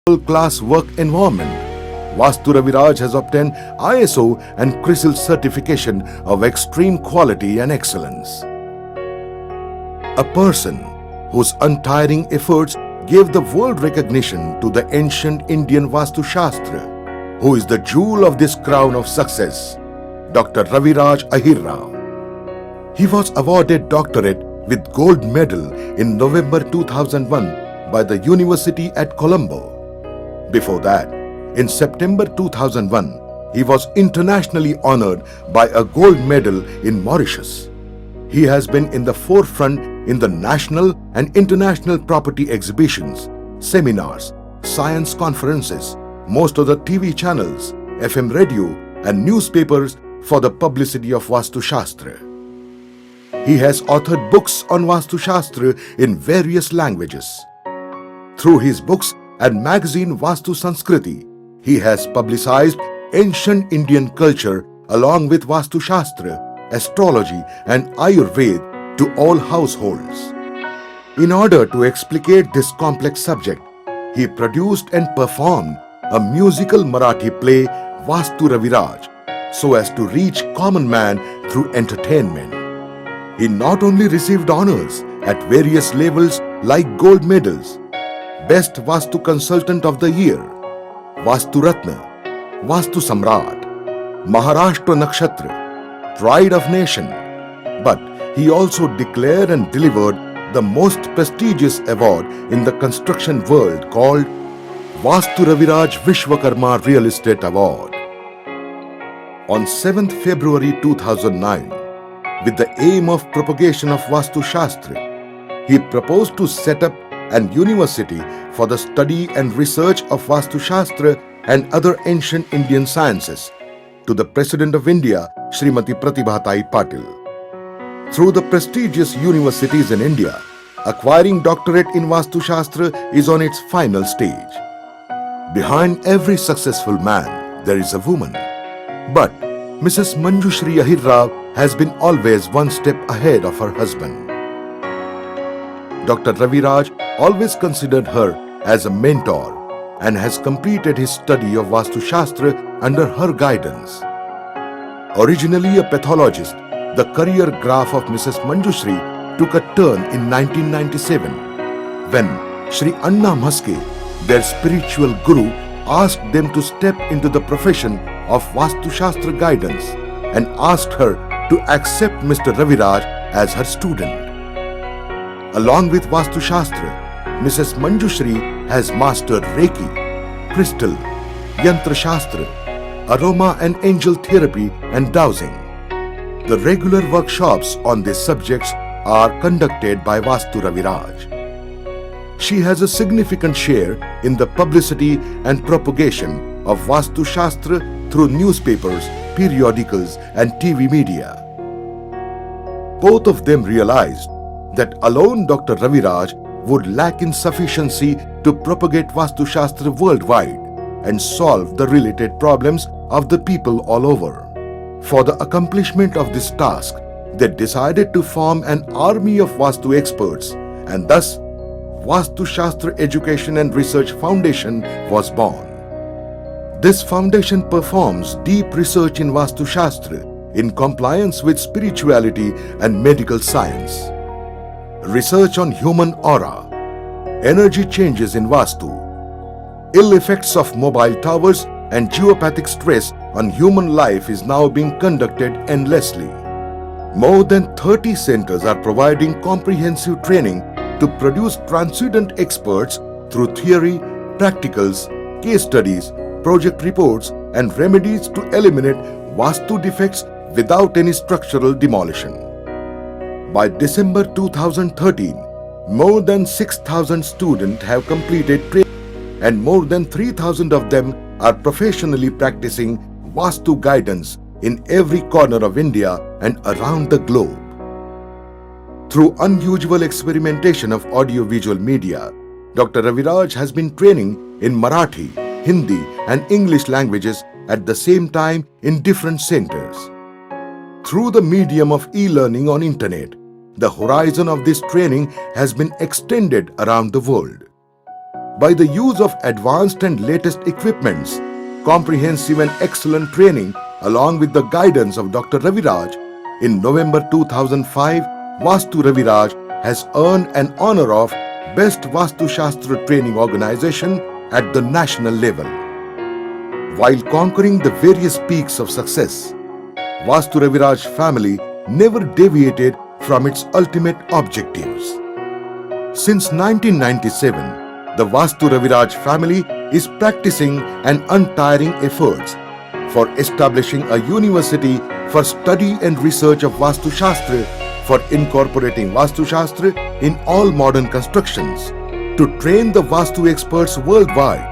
world-class work environment. Vastu Ravi Raj has obtained ISO and CRISIL certification of extreme quality and excellence. A person whose untiring efforts gave the world recognition to the ancient Indian Vastushastra, who is the jewel of this crown of success, Dr.Raviraj Ahirrao. He was awarded doctorate with gold medal in November 2001 by the University at Colombo. Before that, in September 2001, he was internationally honored by a gold medal in Mauritius. He has been in the forefront in the national and international property exhibitions, seminars, science conferences, most of the TV channels, FM radio and newspapers for the publicity of Vastushastra. He has authored books on Vastushastra in various languages. Through his books and magazine Vastu Sanskriti, he has publicized ancient Indian culture along with Vastushastra, astrology and Ayurveda to all households. In order to explicate this complex subject, he produced and performed a musical Marathi play Vastu Ravi Raj so as to reach common man through entertainment. He not only received honors at various levels like gold medals, Best Vastu Consultant of the Year, Vastu Ratna, Vastu Samrat, Maharashtra Nakshatra, Pride of Nation, but he also declared and delivered the most prestigious award in the construction world called Vastu Raviraj Vishwakarma Real Estate Award. On 7th February 2009, with the aim of propagation of Vastu Shastra, he proposed to set up an university for the study and research of Vastu Shastra and other ancient Indian sciences to the President of India, Srimati Pratibha Patil. Through the prestigious universities in India, acquiring doctorate in Vastu Shastra is on its final stage. Behind every successful man, there is a woman. But Mrs. Manjushree Ahirrao has been always one step ahead of her husband. Dr. Raviraj always considered her as a mentor and has completed his study of Vastu Shastra under her guidance. Originally a pathologist, the career graph of Mrs. Manjushree took a turn in 1997 when Sri Anna Maske, their spiritual guru, asked them to step into the profession of Vastu Shastra guidance and asked her to accept Mr. Raviraj as her student. Along with Vastu Shastra, Mrs. Manjushree has mastered Reiki, Crystal, Yantra Shastra, Aroma and Angel Therapy and Dowsing. The regular workshops on these subjects are conducted by Vastu Ravi Raj. She has a significant share in the publicity and propagation of Vastu Shastra through newspapers, periodicals and TV media. Both of them realized that alone Dr. Raviraj would lack in sufficiency to propagate Vastu Shastra worldwide and solve the related problems of the people all over. For the accomplishment of this task, they decided to form an army of Vastu experts, and thus Vastu Shastra Education and Research Foundation was born. This foundation performs deep research in Vastu Shastra in compliance with spirituality and medical science. Research on human aura, energy changes in Vastu, ill effects of mobile towers and geopathic stress on human life is now being conducted endlessly. More than 30 centers are providing comprehensive training to produce transcendent experts through theory, practicals, case studies, project reports and remedies to eliminate Vastu defects without any structural demolition. By December 2013, more than 6,000 students have completed training and more than 3,000 of them are professionally practicing Vastu guidance in every corner of India and around the globe. Through unusual experimentation of audio-visual media, Dr. Raviraj has been training in Marathi, Hindi and English languages at the same time in different centers. Through the medium of e-learning on internet, the horizon of this training has been extended around the world. By the use of advanced and latest equipments, comprehensive and excellent training along with the guidance of Dr. Raviraj, in November 2005, Vastu Ravi Raj has earned an honor of Best Vastushastra Training Organization at the national level. While conquering the various peaks of success, Vastu Raviraj family never deviated from its ultimate objectives. Since 1997, the Vastu Raviraj family is practicing an untiring efforts for establishing a university for study and research of Vastushastra, for incorporating Vastushastra in all modern constructions, to train the Vastu experts worldwide,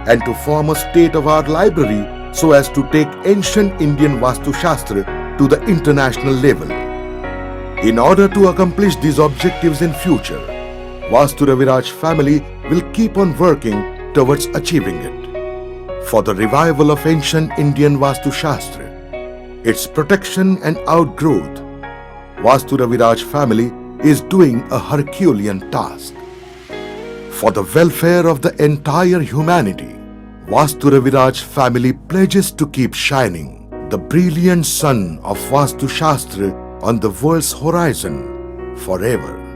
and to form a state-of-the-art library so as to take ancient Indian Vastushastra to the international level. In order to accomplish these objectives in future, Vastu Raviraj family will keep on working towards achieving it. For the revival of ancient Indian Vastushastra, its protection and outgrowth, Vastu Raviraj family is doing a Herculean task. For the welfare of the entire humanity, Vastu Raviraj family pledges to keep shining the brilliant sun of Vastushastra on the world's horizon forever.